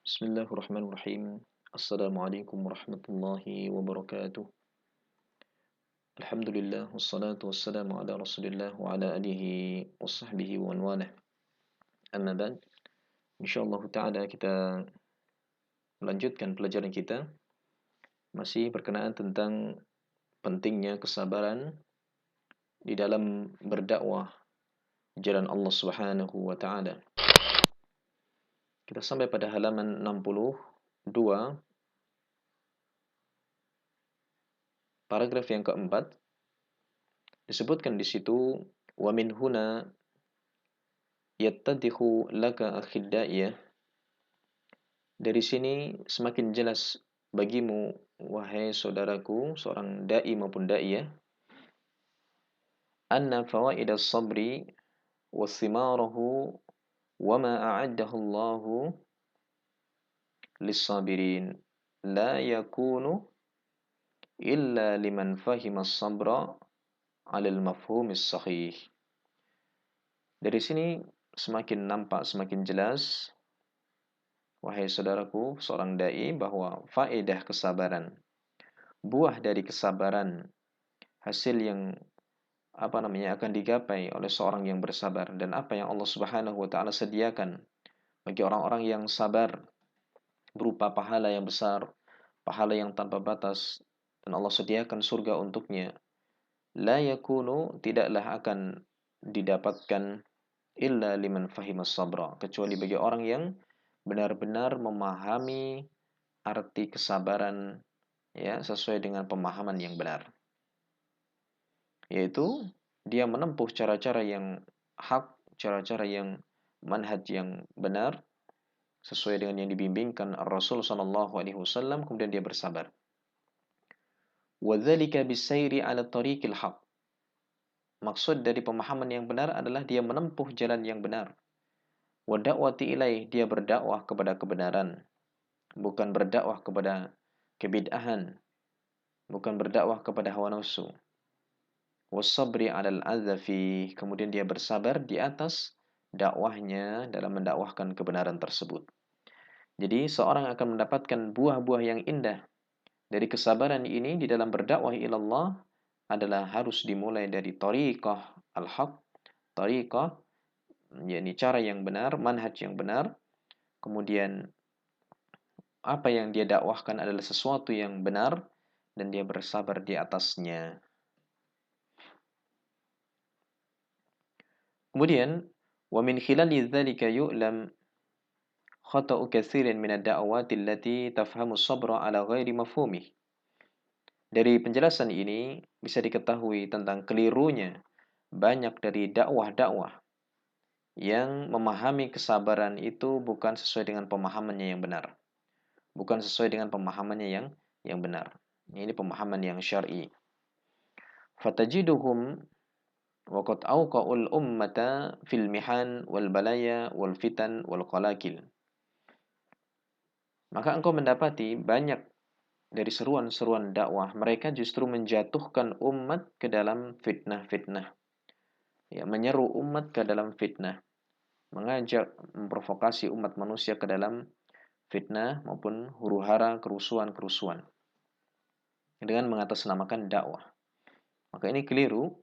Bismillahirrahmanirrahim. Assalamualaikum warahmatullahi wabarakatuh. Alhamdulillah wassalatu wassalamu ala Rasulillah wa ala alihi wa sahbihi wa man walah. Amma ba'd. Insyaallah taala kita melanjutkan pelajaran kita masih berkenaan tentang pentingnya kesabaran di dalam berdakwah jalan Allah Subhanahu wa taala. Kita sampai pada halaman 62, paragraf yang keempat. Disebutkan di situ, wa min huna yattadhihu laka akhid da'iyah. Dari sini semakin jelas bagimu, wahai saudaraku, seorang dai maupun da'iyah, anna fawaidas sabri wa thimarahu wa ma a'addahu Allahu lis-sabirin la yakunu illa liman fahima as-sabra 'alal mafhumis sahih. Dari sini semakin nampak, semakin jelas, wahai saudaraku, seorang dai, bahwa faedah kesabaran, buah dari kesabaran, hasil yang akan digapai oleh seorang yang bersabar, dan apa yang Allah Subhanahu wa taala sediakan bagi orang-orang yang sabar berupa pahala yang besar, pahala yang tanpa batas, dan Allah sediakan surga untuknya. La yakunu, tidaklah akan didapatkan, illa liman fahimas sabra, kecuali bagi orang yang benar-benar memahami arti kesabaran, ya, sesuai dengan pemahaman yang benar, yaitu dia menempuh cara-cara yang hak, cara-cara yang manhaj yang benar sesuai dengan yang dibimbingkan Rasul sallallahu alaihi wasallam, kemudian dia bersabar. Wa dzalika bisairi 'ala tariqil haq. Maksud dari pemahaman yang benar adalah dia menempuh jalan yang benar. Wa da'wati ilaih, dia berdakwah kepada kebenaran, bukan berdakwah kepada kebid'ahan, bukan berdakwah kepada hawa nafsu. Wasabri 'alal adzafi, kemudian dia bersabar di atas dakwahnya dalam mendakwahkan kebenaran tersebut. Jadi seorang akan mendapatkan buah-buah yang indah dari kesabaran ini di dalam berdakwah ilallah adalah harus dimulai dari tariqah al-haq, tariqah, yakni cara yang benar, manhaj yang benar. Kemudian apa yang dia dakwahkan adalah sesuatu yang benar dan dia bersabar di atasnya. Kemudian wa min khilali dzalika yu'lam khata'u katsirin min ad-da'awati allati tafhamu as-sabra 'ala ghairi mafhumih. Dari penjelasan ini bisa diketahui tentang kelirunya banyak dari dakwah-dakwah yang memahami kesabaran itu bukan sesuai dengan pemahamannya yang benar. Bukan sesuai dengan pemahamannya yang benar. Ini pemahaman yang syar'i. Fatajiduhum waqad awqa'ul ummata fil mihan wal balaya wal fitan wal qalakil. Maka engkau mendapati banyak dari seruan-seruan dakwah, mereka justru menjatuhkan umat ke dalam fitnah-fitnah. Ya, menyeru umat ke dalam fitnah, mengajak, memprovokasi umat manusia ke dalam fitnah maupun huru-hara, kerusuhan-kerusuhan dengan mengatasnamakan dakwah. Maka ini keliru.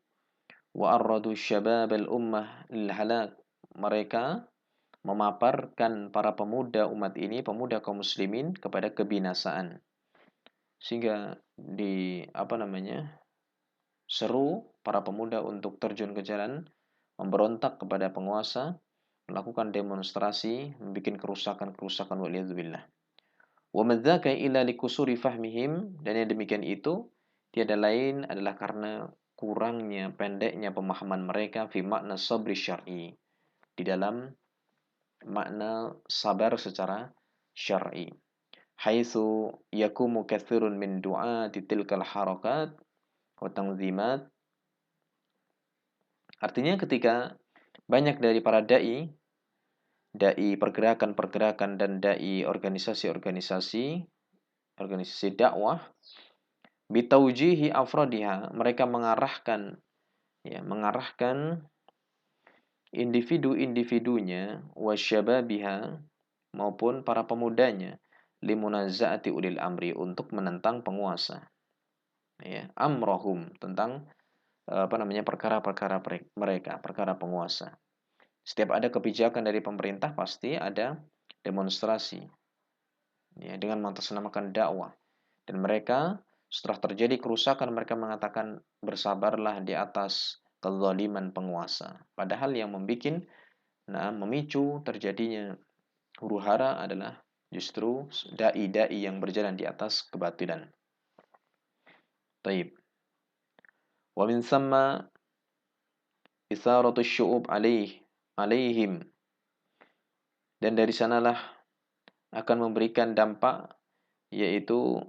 Wa arradu syabab al-ummah lil halak. Mereka memaparkan para pemuda umat ini, pemuda kaum muslimin, kepada kebinasaan. Sehingga seru para pemuda untuk terjun ke jalan, memberontak kepada penguasa, melakukan demonstrasi, membuat kerusakan-kerusakan, waliyadzubillah. Wa madzaka illa likusuri fahmihim, dan yang demikian itu tiada lain adalah karena kurangnya, pendeknya pemahaman mereka fi makna sabri syar'i, di dalam makna sabar secara syar'i. Haitsu yakumu katsirun min du'ati tilkal harakat wa tanzimat. Artinya ketika banyak dari para dai pergerakan-pergerakan dan dai organisasi dakwah, bitaujihi afradiha, mereka mengarahkan individu-individunya, wasyababiha, maupun para pemudanya limunaza'ati ulil amri, untuk menentang penguasa, ya, amrohum, tentang perkara-perkara mereka, perkara penguasa. Setiap ada kebijakan dari pemerintah pasti ada demonstrasi, ya, dengan mengatasnamakan dakwah. Dan mereka setelah terjadi kerusakan, mereka mengatakan bersabarlah di atas kezaliman penguasa. Padahal yang memicu terjadinya huru-hara adalah justru dai-dai yang berjalan di atas kebatilan. Taib. Wa min thamma itharatu syu'ub alaihim. Dan dari sanalah akan memberikan dampak, yaitu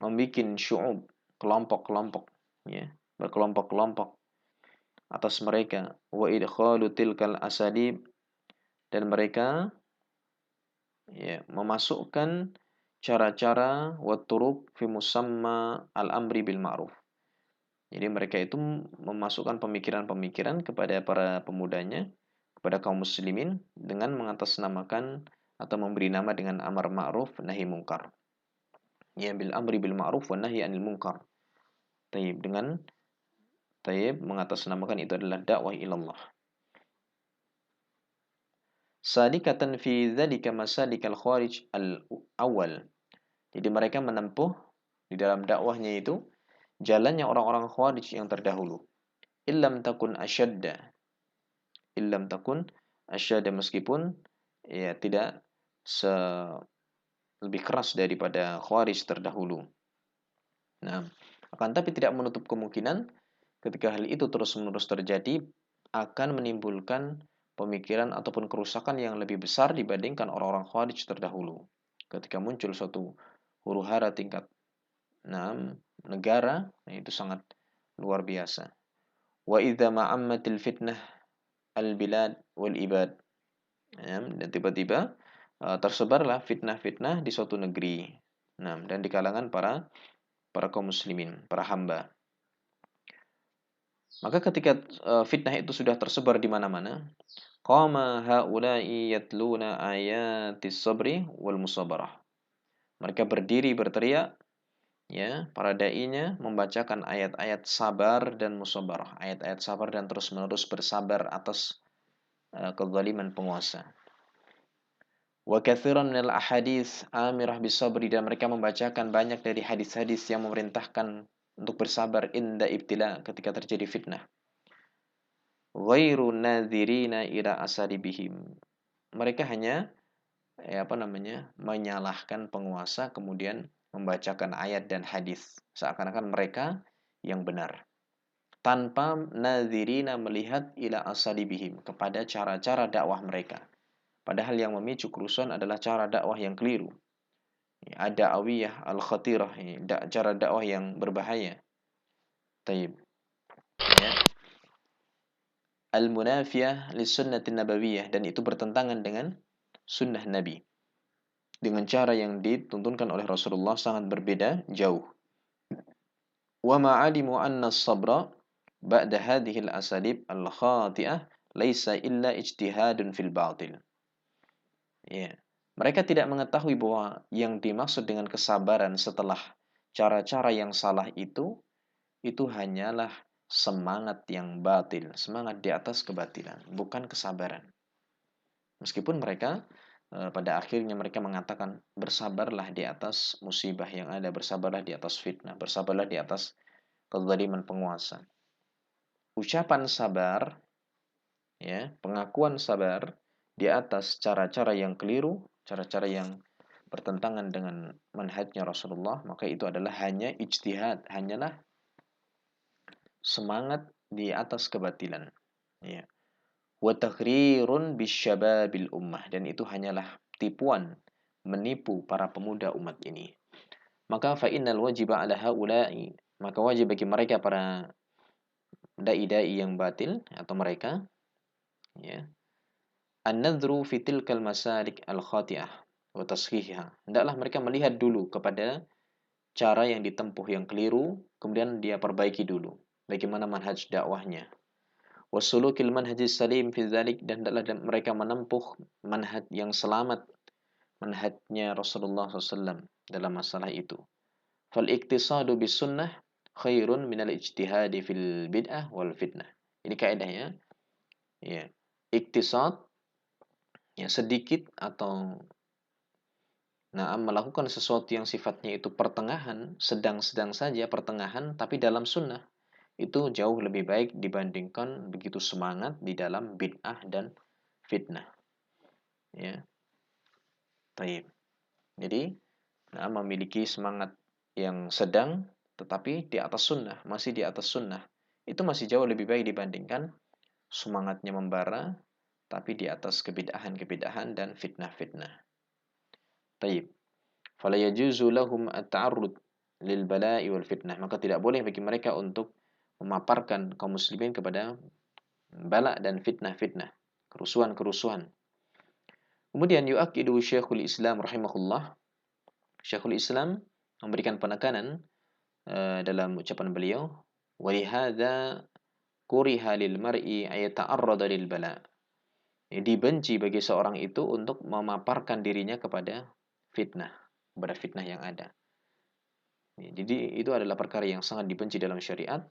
membuat syu'ub, kelompok-kelompok, ya, berkelompok-kelompok atas mereka. Wa idkhalu tilkal asadib, dan mereka, ya, memasukkan cara-cara wa turuq fi musamma al-amri bil ma'ruf. Jadi mereka itu memasukkan pemikiran-pemikiran kepada para pemudanya, kepada kaum muslimin, dengan mengatasnamakan atau memberi nama dengan amar ma'ruf nahi mungkar. Ya, bil amri bil ma'ruf wa nahi anil munkar. Dengan mengatasnamakan itu adalah dakwah ilallah. Sadikatan fi dzalika masalikal kharij al-awwal. Jadi mereka menempuh di dalam dakwahnya itu jalannya orang-orang khawarij yang terdahulu. Illam takun asyadda, meskipun ya tidak lebih keras daripada khawarij terdahulu. Nah, akan tapi tidak menutup kemungkinan ketika hal itu terus-menerus terjadi akan menimbulkan pemikiran ataupun kerusakan yang lebih besar dibandingkan orang-orang khawarij terdahulu. Ketika muncul suatu huru-hara tingkat negara, itu sangat luar biasa. Wa idza ma'ammatil fitnah al-bilad wal ibad. Dan tiba-tiba tersebarlah fitnah-fitnah di suatu negeri. Dan di kalangan para kaum muslimin, para hamba. Maka ketika fitnah itu sudah tersebar di mana-mana, qama haula'i yatluna ayatis sabri wal musabarah. Mereka berdiri berteriak, ya, para dai-nya membacakan ayat-ayat sabar dan musabarah, ayat-ayat sabar dan terus-menerus bersabar atas kezaliman penguasa. Wa katsiran minal ahadits amirah bisabri, dan mereka membacakan banyak dari hadis-hadis yang memerintahkan untuk bersabar inda ibtila, ketika terjadi fitnah. Ghairu nadhirina ila asadibihim. Mereka hanya menyalahkan penguasa, kemudian membacakan ayat dan hadis seakan-akan mereka yang benar, tanpa nadhirina, melihat ila asadibihim, kepada cara-cara dakwah mereka. Padahal yang memicu kerusuhan adalah cara dakwah yang keliru. Ada awiyah al-khatirah, cara dakwah yang berbahaya. Taib. Ya. Al-munafiyah lis-sunnatin nabawiyah, dan itu bertentangan dengan sunnah Nabi. Dengan cara yang dituntunkan oleh Rasulullah sangat berbeda jauh. Wa ma'alimu anna as-sabra ba'da hadhihi al-asalib al-khati'ah laisa illa ijtihadun fil batil. Ya. Mereka tidak mengetahui bahwa yang dimaksud dengan kesabaran setelah cara-cara yang salah itu hanyalah semangat yang batil, semangat di atas kebatilan, bukan kesabaran. Meskipun mereka pada akhirnya mereka mengatakan bersabarlah di atas musibah yang ada, bersabarlah di atas fitnah, bersabarlah di atas kezaliman penguasa. Ucapan sabar, ya, pengakuan sabar di atas cara-cara yang keliru, cara-cara yang bertentangan dengan manhajnya Rasulullah, maka itu adalah hanya ijtihad, hanyalah semangat di atas kebatilan. Ya. Wa taghrirun bisyababil ummah, dan itu hanyalah tipuan, menipu para pemuda umat ini. Maka fa innal wajiba ala haula'i, maka wajib bagi mereka para dai-dai yang batil atau mereka, ya, an-nadhru fi tilkal masalik al-khati'ah wa tashihiha. Hendaklah mereka melihat dulu kepada cara yang ditempuh yang keliru, kemudian dia perbaiki dulu bagaimana manhaj dakwahnya. wasulukil manhajis salim fi dzalik, dan adalah mereka menempuh manhaj yang selamat, manhajnya Rasulullah SAW dalam masalah itu. Fal iktisadu bis sunnah khairun minal ijtihadi fil bid'ah wal fitnah. Ini kaidahnya, ya. Iktisad, ya, sedikit atau melakukan sesuatu yang sifatnya itu pertengahan, sedang-sedang saja pertengahan, tapi dalam sunnah, itu jauh lebih baik dibandingkan begitu semangat di dalam bid'ah dan fitnah. Ya, taib. Jadi, memiliki semangat yang sedang, tetapi di atas sunnah, masih di atas sunnah. Itu masih jauh lebih baik dibandingkan semangatnya membara, tapi di atas kebid'ahan-kebid'ahan dan fitnah-fitnah. Taib. Fala yajuzu lahum at-ta'arrud lil bala'i wal fitnah. Maka tidak boleh bagi mereka untuk memaparkan kaum muslimin kepada bala dan fitnah-fitnah, kerusuhan-kerusuhan. Kemudian yu'akidu Syekhul Islam rahimahullah. Syekhul Islam memberikan penekanan dalam ucapan beliau, wa lihadza kuriha lil mar'i ayata'arrada lil bala. Dibenci bagi seorang itu untuk memaparkan dirinya kepada fitnah, kepada fitnah yang ada. Jadi itu adalah perkara yang sangat dibenci dalam syariat,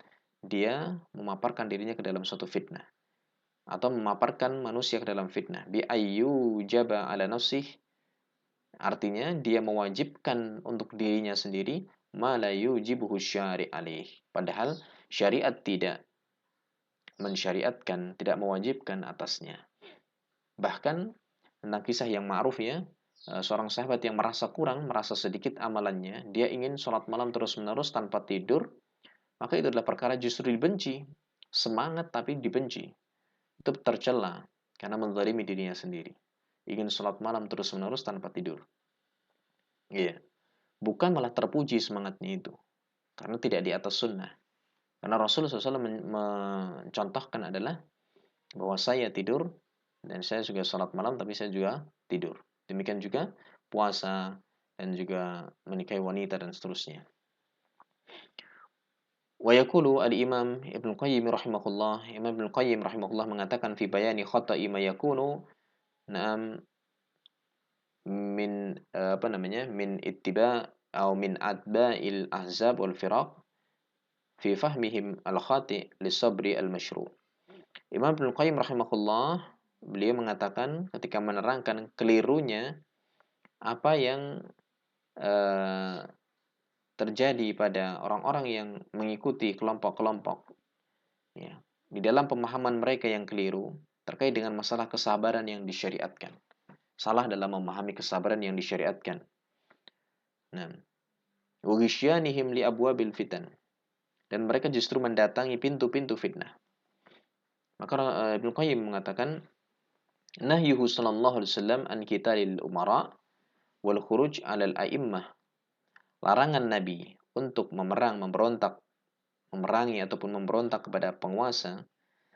dia memaparkan dirinya ke dalam suatu fitnah atau memaparkan manusia ke dalam fitnah. Bi ayyu jaba ala nafsih, artinya dia mewajibkan untuk dirinya sendiri ma la yujibuhu syari' alaih. Padahal syariat tidak mensyariatkan, tidak mewajibkan atasnya. Bahkan tentang kisah yang ma'ruf, ya, seorang sahabat yang merasa kurang, merasa sedikit amalannya, dia ingin sholat malam terus-menerus tanpa tidur, maka itu adalah perkara justru dibenci. Semangat tapi dibenci. Itu tercela karena menzalimi dirinya sendiri. Ingin sholat malam terus-menerus tanpa tidur. Iya. Bukan malah terpuji semangatnya itu. Karena tidak di atas sunnah. Karena Rasulullah SAW mencontohkan adalah bahwa saya tidur dan saya juga sholat malam, tapi saya juga tidur. Demikian juga puasa dan juga menikahi wanita dan seterusnya. Wa yaqulu al-Imam Ibnu Qayyim rahimahullah, Imam Ibnu Qayyim rahimahullah mengatakan fi bayani khata'i ma yakunu na'am min min ittiba' atau min atba'il ahzab wal firaq fi fahmihim al-khati' li-sabri al-mashru'. Imam Ibnu Qayyim rahimahullah, beliau mengatakan ketika menerangkan kelirunya apa yang terjadi pada orang-orang yang mengikuti kelompok-kelompok, ya, di dalam pemahaman mereka yang keliru terkait dengan masalah kesabaran yang disyariatkan. Salah dalam memahami kesabaran yang disyariatkan. Nah, wa ghishyanihim li abwabil fitan, dan mereka justru mendatangi pintu-pintu fitnah. Maka Ibnu Qayyim mengatakan, nahyuhu sallallahu alaihi wasallam an qitalil umara wal khuruj 'alal a'immah. Larangan Nabi untuk memerangi ataupun memberontak kepada penguasa,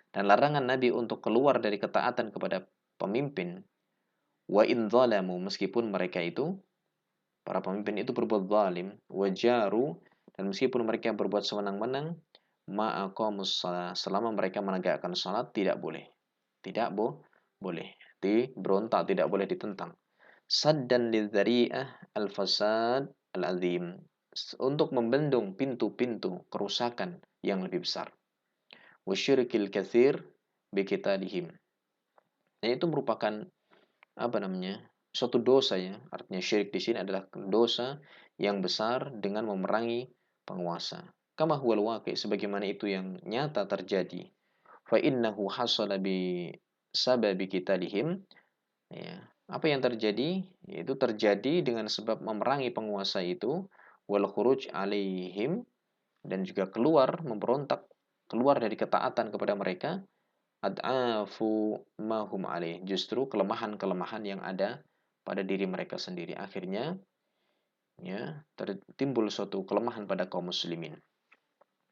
dan larangan Nabi untuk keluar dari ketaatan kepada pemimpin, wa in zalamu, meskipun mereka itu, para pemimpin itu berbuat zalim, wa jaru, dan meskipun mereka berbuat sewenang-wenang, ma'aqamus shalah, selama mereka menegakkan salat, tidak boleh. Tidak boleh diberontak, tidak boleh ditentang. Saddan lidzari'ah al-fasad al-azim, untuk membendung pintu-pintu kerusakan yang lebih besar. Wasyirkil katsir biqitalihim. Nah, itu merupakan suatu dosa, ya. Artinya syirik di sini adalah dosa yang besar dengan memerangi penguasa. Kama huwal waqi', sebagaimana itu yang nyata terjadi. Fa innahu hasala bi sababi qitalihim. Ya. Apa yang terjadi? Yaitu terjadi dengan sebab memerangi penguasa itu, wal khuruj alaihim, dan juga keluar, memberontak, keluar dari ketaatan kepada mereka, ad'afu mahum alaih, justru kelemahan-kelemahan yang ada pada diri mereka sendiri. Akhirnya, ya, timbul suatu kelemahan pada kaum muslimin.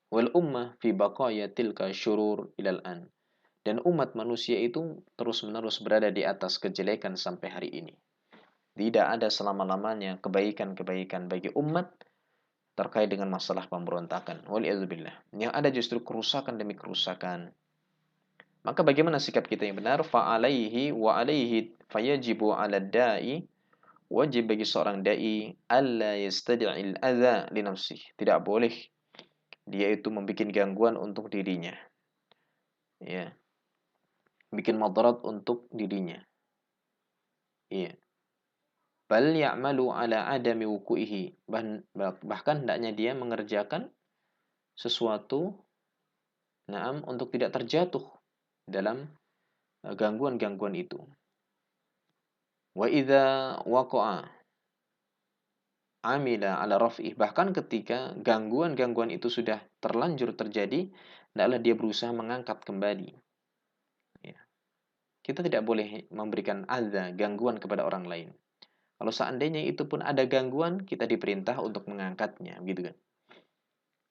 Wal ummah fi baqaya tilka syurur ilal an. Dan umat manusia itu terus-menerus berada di atas kejelekan sampai hari ini. Tidak ada selama-lamanya kebaikan-kebaikan bagi umat terkait dengan masalah pemberontakan. Waliyadzubillah. Yang ada justru kerusakan demi kerusakan. Maka bagaimana sikap kita yang benar? Fa'alaihi wa alaihi fayajibu 'ala da'i, wajib bagi seorang dai alla yastadi'il adza li nafsihi. Tidak boleh dia itu membuat gangguan untuk dirinya. Ya, bikin madarat untuk dirinya. Iya. Bal ya'malu 'ala adami wuku'ihi. Bahkan hendaknya dia mengerjakan sesuatu untuk tidak terjatuh dalam gangguan-gangguan itu. Wa idza waqa'a amila ala raf'ih, bahkan ketika gangguan-gangguan itu sudah terlanjur terjadi, hendaklah dia berusaha mengangkat kembali. Ya. Kita tidak boleh memberikan adza, gangguan kepada orang lain. Kalau seandainya itu pun ada gangguan, kita diperintah untuk mengangkatnya, gitu kan.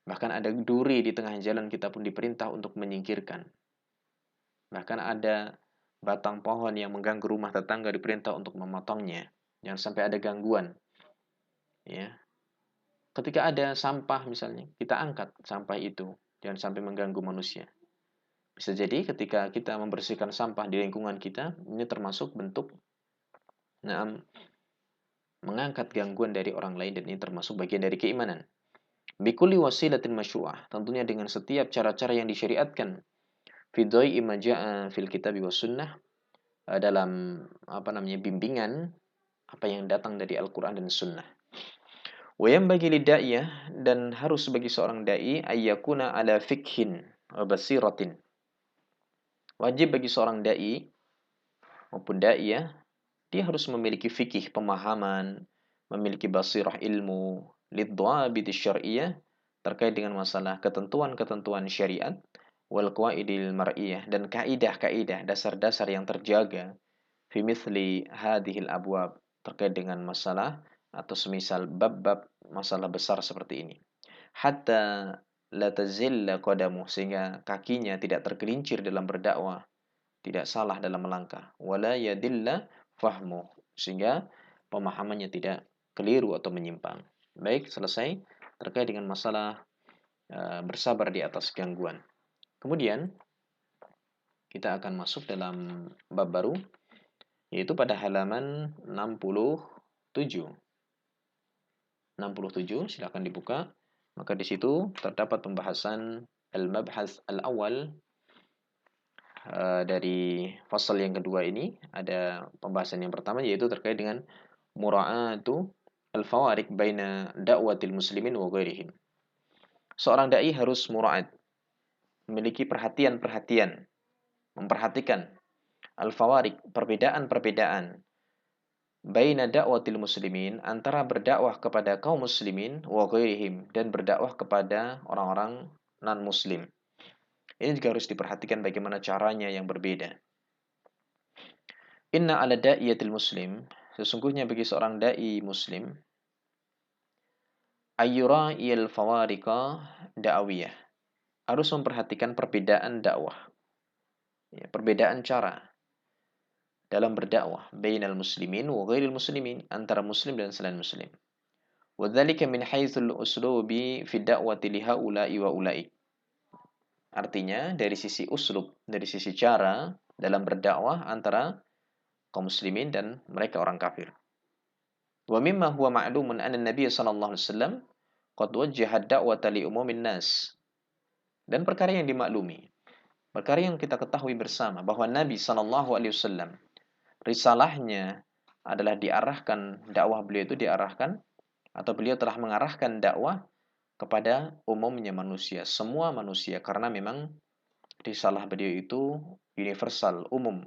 Bahkan ada duri di tengah jalan, kita pun diperintah untuk menyingkirkan. Bahkan ada batang pohon yang mengganggu rumah tetangga, diperintah untuk memotongnya. Jangan sampai ada gangguan. Ya. Ketika ada sampah misalnya, kita angkat sampah itu. Jangan sampai mengganggu manusia. Bisa jadi ketika kita membersihkan sampah di lingkungan kita, ini termasuk bentuk mengangkat gangguan dari orang lain, dan ini termasuk bagian dari keimanan. Bikulli wasilatin masyru'ah, tentunya dengan setiap cara-cara yang disyariatkan. Fidoi imaja'a fil kitab wa sunnah, dalam bimbingan apa yang datang dari Al-Qur'an dan Sunnah. Wa yanbaghi lida'iyah, dan harus bagi seorang dai ayyakuna ala fikhin wa basiratin. Wajib bagi seorang dai maupun da'iyah, dia harus memiliki fikih, pemahaman, memiliki basirah ilmu, lidwabit syar'iyyah, terkait dengan masalah ketentuan-ketentuan syariat, wal qawaidil mar'iyah, dan kaidah-kaidah, dasar-dasar yang terjaga, fi mithli hadhil abwab, terkait dengan masalah atau semisal bab-bab masalah besar seperti ini. Hatta la tazilla qadamu, sehingga kakinya tidak tergelincir dalam berdakwah, tidak salah dalam melangkah, wala yadilla fahmu, sehingga pemahamannya tidak keliru atau menyimpang. Baik, selesai terkait dengan masalah bersabar di atas gangguan. Kemudian kita akan masuk dalam bab baru, yaitu pada halaman 67. 67, silakan dibuka. Maka di situ terdapat pembahasan al-mabhas al-awwal. Dari fasal yang kedua ini ada pembahasan yang pertama, yaitu terkait dengan mura'atu al-fawariq baina da'watil muslimin wa ghairihim. Seorang dai harus mura'at, memiliki perhatian-perhatian, memperhatikan al-fawariq, perbedaan-perbedaan baina da'watil muslimin, antara berdakwah kepada kaum muslimin, wa ghairihim, dan berdakwah kepada orang-orang non-muslim. Ini juga harus diperhatikan bagaimana caranya yang berbeda. Inna ala da'iyatil muslim, sesungguhnya bagi seorang da'i muslim, ayyura'iyal fawariqa da'awiyah, harus memperhatikan perbedaan dakwah, ya, perbedaan cara dalam berdakwah bainal muslimin wa ghairil muslimin, antara muslim dan selain muslim. Wa dzalika min haitsul uslubi fi da'wati li haula'i wa ula'i. Artinya dari sisi uslub, dari sisi cara dalam berdakwah antara kaum muslimin dan mereka orang kafir. Wa mimma huwa ma'lumun anna Nabiy sallallahu alaihi wasallam qad wajjaha ad-da'wata li umumin nas. Dan perkara yang dimaklumi, perkara yang kita ketahui bersama, bahwa Nabi sallallahu alaihi wasallam risalahnya adalah diarahkan, dakwah beliau itu diarahkan, atau beliau telah mengarahkan dakwah kepada umumnya manusia, semua manusia, karena memang risalah beliau itu universal, umum,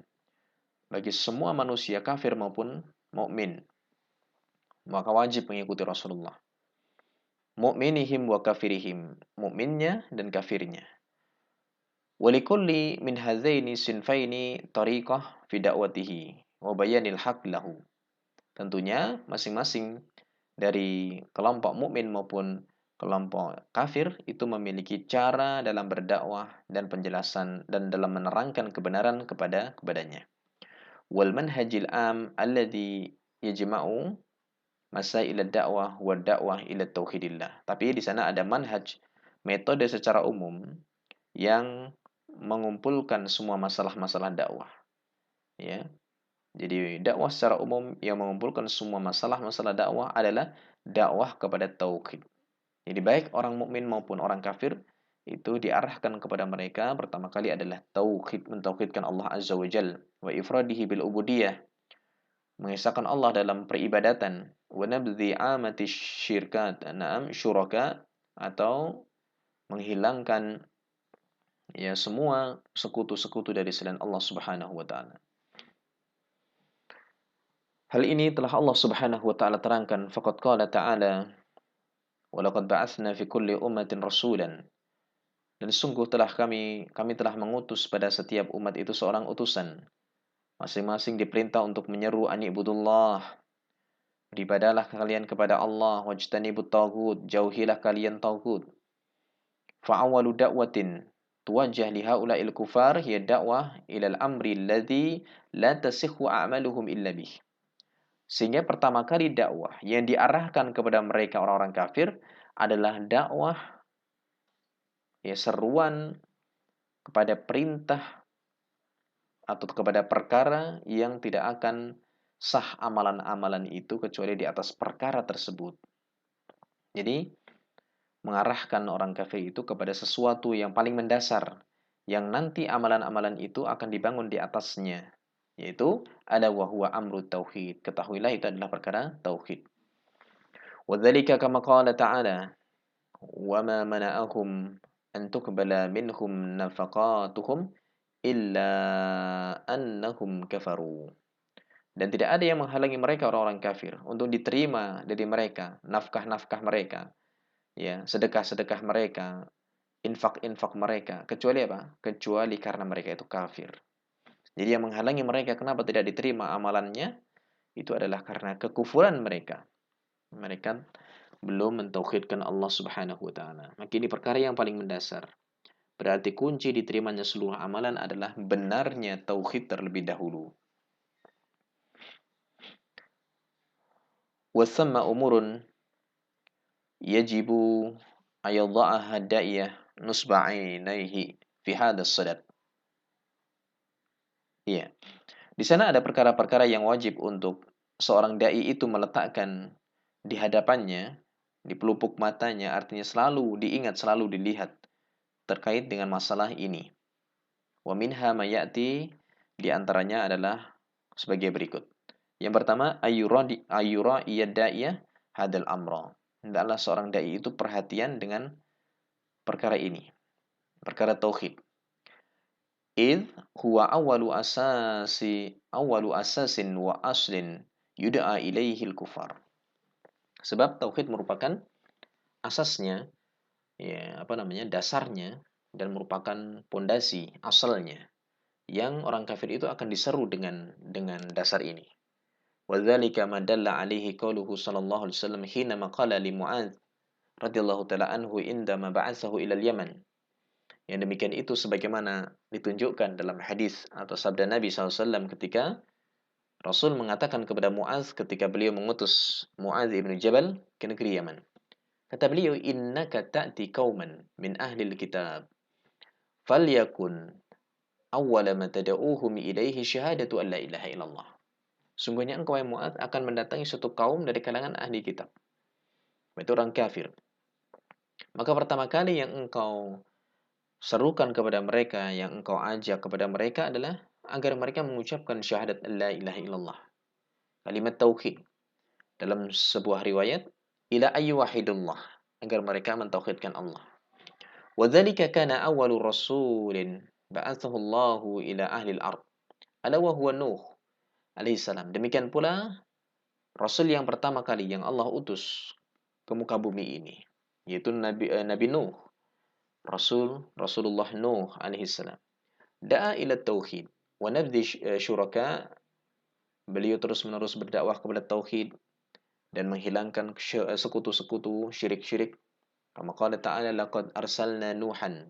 bagi semua manusia, kafir maupun mukmin. Maka wajib mengikuti Rasulullah. Mu'minihim wa kafirihim, mukminnya dan kafirnya. Walikulli min hadzaini sinfaini tariqah fi da'watihi wa bayanil haq lahu. Tentunya masing-masing dari kelompok mukmin maupun kelompok kafir itu memiliki cara dalam berdakwah dan penjelasan dan dalam menerangkan kebenaran kepadanya. Wal manhajil am alladhi yajma'u masail ad-da'wah wa da'wah ila tauhidillah. Tapi di sana ada manhaj, metode secara umum yang mengumpulkan semua masalah-masalah dakwah, ya. Jadi dakwah secara umum yang mengumpulkan semua masalah-masalah dakwah adalah dakwah kepada tauhid. Jadi baik orang mukmin maupun orang kafir itu diarahkan kepada mereka pertama kali adalah tauhid, mentauhidkan Allah Azza wa Jalla wa ifradihi bil ubudiyah, mengesahkan Allah dalam peribadatan, wa nabdhi amati syirkat, na'am syuraka, atau menghilangkan ya semua sekutu-sekutu dari selain Allah Subhanahu wa taala. Hal ini telah Allah Subhanahu wa taala terangkan, faqad qala ta'ala, wa laqad ba'atsna fi kulli ummatin rasulan. Dan sungguh telah kami telah mengutus pada setiap umat itu seorang utusan. Masing-masing diperintah untuk menyeru anibudullah, beribadalah kalian kepada Allah, wajtanibut taghut, jauhilah kalian taghut. Fa'awalu da'watin tuwajjah li haula'il kufar hiya da'wah ilal amri alladhi la tasihhu a'maluhum illa bih. Sehingga pertama kali dakwah yang diarahkan kepada mereka orang-orang kafir adalah dakwah ya seruan kepada perintah atau kepada perkara yang tidak akan sah amalan-amalan itu kecuali di atas perkara tersebut. Jadi mengarahkan orang kafir itu kepada sesuatu yang paling mendasar yang nanti amalan-amalan itu akan dibangun di atasnya, yaitu ala wa huwa amru tauhid. Ketahuilah itu adalah perkara tauhid. Wadzalika kama qala ta'ala wa ma mana'ahum an tuqbala minhum nafaqatuhum illa annahum kafaru. Dan tidak ada yang menghalangi mereka orang-orang kafir untuk diterima dari mereka nafkah-nafkah mereka, ya, sedekah-sedekah mereka, infak-infak mereka, kecuali apa? Kecuali karena mereka itu kafir. Jadi yang menghalangi mereka kenapa tidak diterima amalannya itu adalah karena kekufuran mereka. Mereka belum mentauhidkan Allah Subhanahu wa taala. Maka ini perkara yang paling mendasar. Berarti kunci diterimanya seluruh amalan adalah benarnya tauhid terlebih dahulu. Wasamma umurun yajibu ayadha'aha da'iyah nusba'inaihi fi hadzal sadad. Iya. Di sana ada perkara-perkara yang wajib untuk seorang dai itu meletakkan di hadapannya, di pelupuk matanya, artinya selalu diingat, selalu dilihat terkait dengan masalah ini. Wa minha ma ya'ti, di antaranya adalah sebagai berikut. Yang pertama, ayura iyada'iyah hadal amra. Hendaklah seorang dai itu perhatian dengan perkara ini, perkara tauhid. Idh huwa awwalu asasin wa aslin yud'a ilaihil kufar. Sebab tauhid merupakan asasnya, ya, dasarnya, dan merupakan pondasi asalnya yang orang kafir itu akan diseru dengan dasar ini. Wadzalika ma dalla alaihi qauluhu sallallahu alaihi wasallam hina maqala li Mu'adz radhiyallahu taala anhu indama ba'atsahu ila al-Yaman. Yang demikian itu sebagaimana ditunjukkan dalam hadis atau sabda Nabi SAW ketika Rasul mengatakan kepada Mu'adz ketika beliau mengutus Mu'adz ibn Jabal ke negeri Yaman. Kata beliau, innaka ta'ti qauman min ahlil kitab falyakun awwala ma tad'uuhum ilaihi syahadatu an la ilaha illallah. Sungguhnya engkau yang Mu'adz akan mendatangi suatu kaum dari kalangan ahli kitab, yaitu orang kafir. Maka pertama kali yang engkau serukan kepada mereka, yang engkau ajak kepada mereka adalah agar mereka mengucapkan syahadat la ilaha illallah, kalimat tauhid. Dalam sebuah riwayat, ila ayyuhidullah, agar mereka mentauhidkan Allah. Wadzalika kana awwalu rasulin ba'athahu Allahu ila ahli al-ard, ala wa huwa Nuh alaihi salam. Demikian pula rasul yang pertama kali yang Allah utus ke muka bumi ini, yaitu Nabi Nuh, Rasulullah Nuh alaihi salam. Da'a ila tauhid wa nabdhi syuraka. Beliau terus-menerus berdakwah kepada tauhid dan menghilangkan sekutu-sekutu, syirik-syirik. Kama qala ta'ala laqad arsalna Nuhan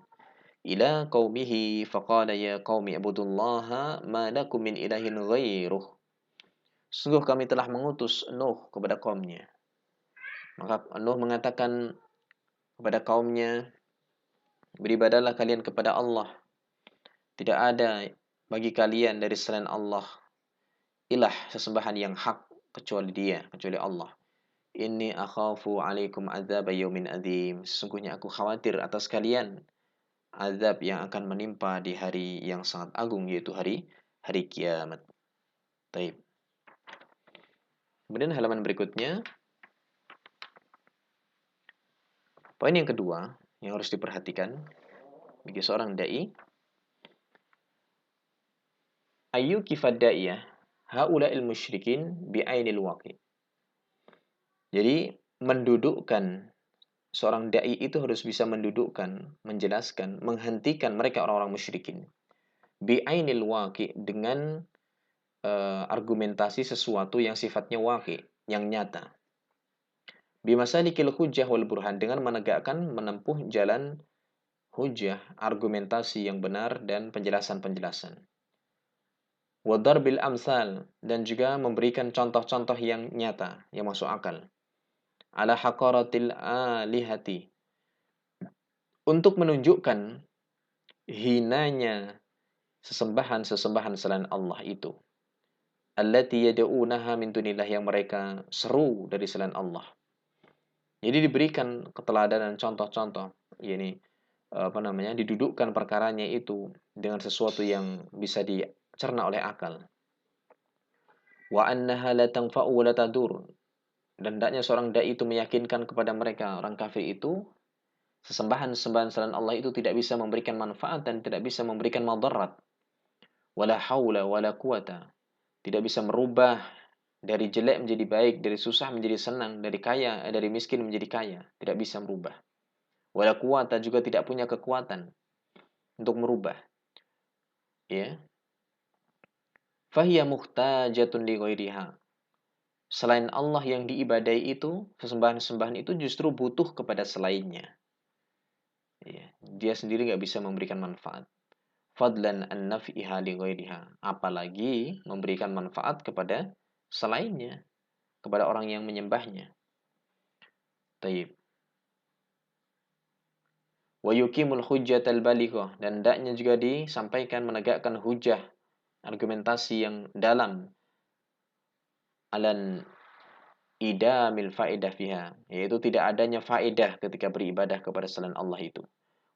ila qaumihi faqala ya qaumi ibudullaha ma lakum min ilahin ghairuh. Sungguh kami telah mengutus Nuh kepada kaumnya. Maka Nuh mengatakan kepada kaumnya, beribadahlah kalian kepada Allah. Tidak ada bagi kalian dari selain Allah ilah sesembahan yang hak kecuali Dia, kecuali Allah. Inni akhafu alaikum adzab yaumin adzim. Sesungguhnya aku khawatir atas kalian azab yang akan menimpa di hari yang sangat agung, yaitu hari hari kiamat. Taib. Kemudian halaman berikutnya, poin yang kedua yang harus diperhatikan bagi seorang dai, ayu kifad daiyah haula'il musyrikin bi'ainil waqi. Jadi mendudukkan seorang dai itu harus bisa mendudukkan, menjelaskan, menghentikan mereka orang-orang musyrikin bi'ainil waqi dengan argumentasi sesuatu yang sifatnya waqi, yang nyata. Bimasalikil hujjah wal burhan, dengan menegakkan, menempuh jalan hujjah, argumentasi yang benar dan penjelasan-penjelasan. Wadarbil amsal, dan juga memberikan contoh-contoh yang nyata, yang masuk akal. Ala haqaratil alihati, untuk menunjukkan hinanya sesembahan-sesembahan selain Allah itu. Allati yad'unaha min dunillah, yang mereka seru dari selain Allah. Jadi diberikan keteladanan contoh-contoh, yakni didudukkan perkaranya itu dengan sesuatu yang bisa dicerna oleh akal. Wa annaha la tanfa'u wa la tadur, dan hendaknya seorang dai itu meyakinkan kepada mereka orang kafir itu sesembahan-sembahan selain Allah itu tidak bisa memberikan manfaat dan tidak bisa memberikan madarat. Wala haula wala quwata, tidak bisa merubah dari jelek menjadi baik, dari susah menjadi senang, dari miskin menjadi kaya, tidak bisa merubah. Wala quwata, juga tidak punya kekuatan untuk merubah. Ya. Fahiya muhtajatun li ghairiha. Selain Allah yang diibadai itu, sesembahan-sembahan itu justru butuh kepada selainnya. Ya. Dia sendiri nggak bisa memberikan manfaat. Fadlan an naf'iha li ghairiha. Apalagi memberikan manfaat kepada selainnya, kepada orang yang menyembahnya. Taib. Wa yuqimul hujjatal balighah, dan hendaknya juga disampaikan, menegakkan hujah, argumentasi yang dalam, alan idamil faedah fiha, yaitu tidak adanya faedah ketika beribadah kepada selain Allah itu.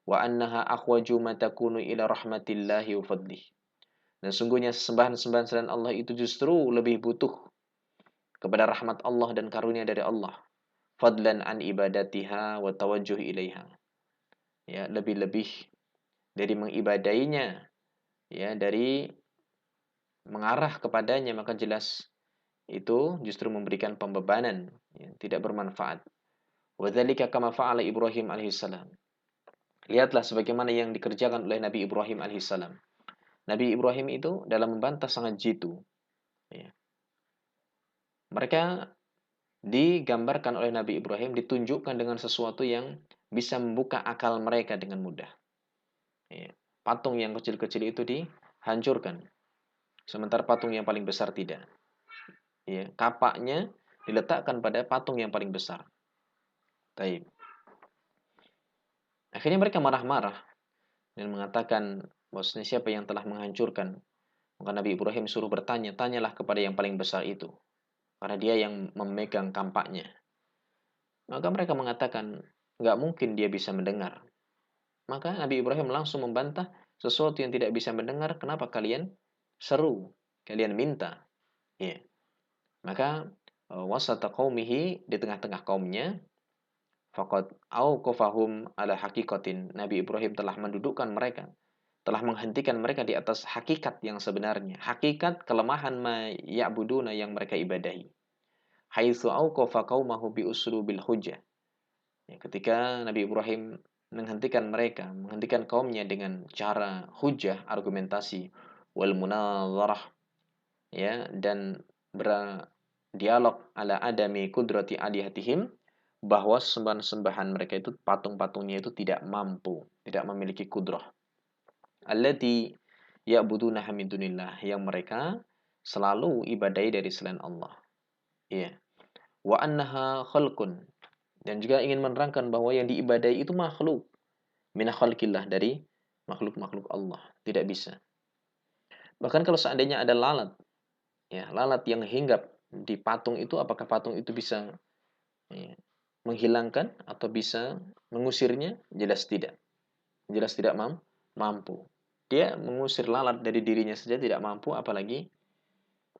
Wa annaha akhwaju ma takunu ila rahmatillahi wa fadlih. Dan sungguhnya sembahan-sembahan selain Allah itu justru lebih butuh kepada rahmat Allah dan karunia dari Allah. Fadlan an ibadatiha wa tawajjuh ilaiha. Ya, lebih-lebih dari mengibadainya, ya, dari mengarah kepadanya, maka jelas itu justru memberikan pembebanan, ya, tidak bermanfaat. Wadzalika kama fa'ala Ibrahim alaihissalam. Lihatlah sebagaimana yang dikerjakan oleh Nabi Ibrahim alaihissalam. Nabi Ibrahim itu dalam membantah sangat jitu. Ya. Mereka digambarkan oleh Nabi Ibrahim, ditunjukkan dengan sesuatu yang bisa membuka akal mereka dengan mudah. Ya. Patung yang kecil-kecil itu dihancurkan, sementara patung yang paling besar tidak. Ya. Kapaknya diletakkan pada patung yang paling besar. Taib. Akhirnya mereka marah-marah dan mengatakan, bahwasanya siapa yang telah menghancurkan? Maka Nabi Ibrahim suruh bertanya, tanyalah kepada yang paling besar itu, karena dia yang memegang kampaknya. Maka mereka mengatakan, nggak mungkin dia bisa mendengar. Maka Nabi Ibrahim langsung membantah, sesuatu yang tidak bisa mendengar, kenapa kalian seru, kalian minta? Ya. Maka wasata qaumihi, di tengah-tengah kaumnya, faqad auqafahum ala haqiqatin. Nabi Ibrahim telah mendudukkan mereka, telah menghentikan mereka di atas hakikat yang sebenarnya, hakikat kelemahan ma ya'buduna, yang mereka ibadahi. Haitsu auqafa qaumahu bi uslubil hujjah. Ya, ketika Nabi Ibrahim menghentikan kaumnya dengan cara hujjah, argumentasi, wal munazarah, ya, dan berdialog ala adami kudrati alihatihim, bahwa sembahan-sembahan mereka itu, patung-patungnya itu tidak mampu, tidak memiliki kudrah. Allati ya'budunaha min dunillah, yang mereka selalu ibadai dari selain Allah. Ya. Wa annaha khalqun, dan juga ingin menerangkan bahwa yang diibadai itu makhluk, min khalqillah, dari makhluk-makhluk Allah, tidak bisa. Bahkan kalau seandainya ada lalat, ya, lalat yang hinggap di patung itu, apakah patung itu bisa ya, menghilangkan atau bisa mengusirnya? Jelas tidak. Jelas tidak mampu. Dia mengusir lalat dari dirinya saja tidak mampu, apalagi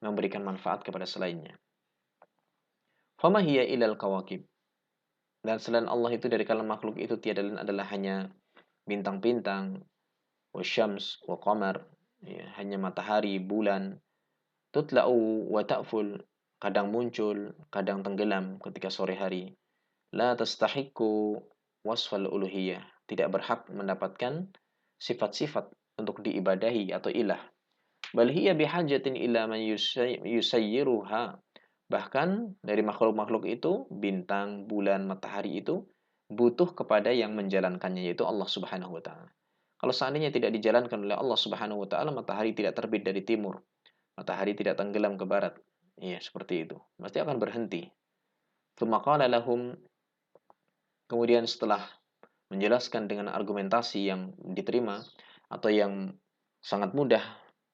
memberikan manfaat kepada selainnya. Fama hiya ilal kawakib. Dan selain Allah itu dari kalangan makhluk itu tiada lain adalah hanya bintang-bintang, wasyams, wa qamar, ya, hanya matahari, bulan, tutla'u wa ta'ful, kadang muncul, kadang tenggelam ketika sore hari. La tastahiqu wasfal uluhiyah, tidak berhak mendapatkan sifat-sifat untuk diibadahi atau ilah. Bal hiya bihajatin ila man yusayyiruha. Bahkan dari makhluk-makhluk itu, bintang, bulan, matahari itu butuh kepada yang menjalankannya, yaitu Allah Subhanahu wa taala. Kalau seandainya tidak dijalankan oleh Allah Subhanahu wa taala, matahari tidak terbit dari timur, matahari tidak tenggelam ke barat. Iya, seperti itu. Pasti akan berhenti. Tsumma qala lahum, kemudian setelah menjelaskan dengan argumentasi yang diterima atau yang sangat mudah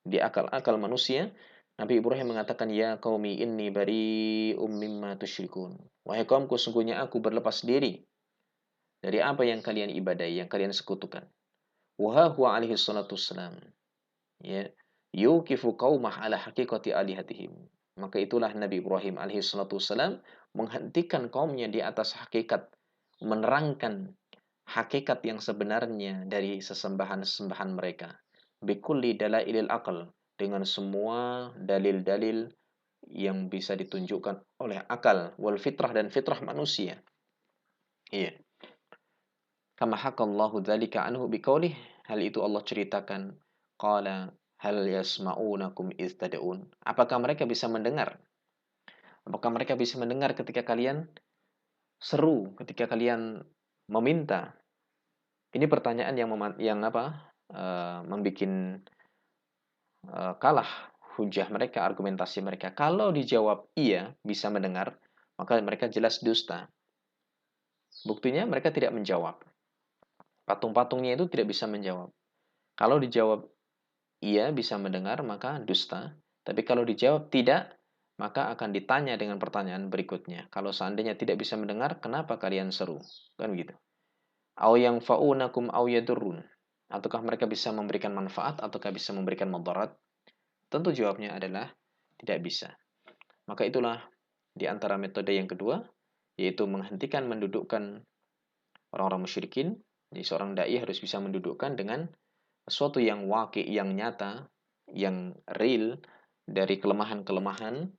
di akal-akal manusia, Nabi Ibrahim mengatakan, ya qaumi inni bari'um mimma tusyrikun. Wahai kaumku, sungguhnya aku berlepas diri dari apa yang kalian ibadahi, yang kalian sekutukan. Wa huwa alaihi salatu wassalam, ya, yukifu qaumah ala haqiqati alihatihim. Maka itulah Nabi Ibrahim alaihi salatu wassalam menghentikan kaumnya di atas hakikat, menerangkan hakikat yang sebenarnya dari sesembahan-sesembahan mereka. Bikulli dalailil aql, dengan semua dalil-dalil yang bisa ditunjukkan oleh akal, wal fitrah, dan fitrah manusia. Iya. Kama hakallahu dzalika anhu biqaulih, hal itu Allah ceritakan, qala hal yasma'unakum idz tad'un. Apakah mereka bisa mendengar? Apakah mereka bisa mendengar ketika kalian seru, ketika kalian meminta? Ini pertanyaan yang apa? Membikin kalah hujah mereka, argumentasi mereka. Kalau dijawab iya, bisa mendengar, maka mereka jelas dusta. Buktinya mereka tidak menjawab. Patung-patungnya itu tidak bisa menjawab. Kalau dijawab iya, bisa mendengar, maka dusta. Tapi kalau dijawab tidak, maka akan ditanya dengan pertanyaan berikutnya. Kalau seandainya tidak bisa mendengar, kenapa kalian seru? Kan gitu. Au yang fa'unakum au yadurrun. Ataukah mereka bisa memberikan manfaat ataukah bisa memberikan mudarat? Tentu jawabnya adalah tidak bisa. Maka itulah di antara metode yang kedua, yaitu menghentikan mendudukkan orang-orang musyrikin. Jadi seorang dai harus bisa mendudukkan dengan sesuatu yang waqi, yang nyata, yang real dari kelemahan-kelemahan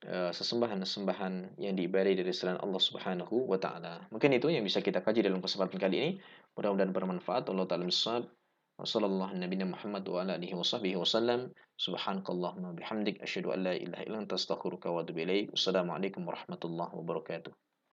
sesembahan-sesembahan yang diibadahi dari selain Allah Subhanahu wa taala. Mungkin itu yang bisa kita kaji dalam kesempatan kali ini. Mudah-mudahan bermanfaat. Allah taala misal. Wassallallahu nabiyana Muhammad wa ala alihi washabbihi wasallam. Subhanakallahumma bihamdik asyhadu an la ilaha illa anta astaghfiruka wa atubu ilaik. Wassalamualaikum warahmatullahi wabarakatuh.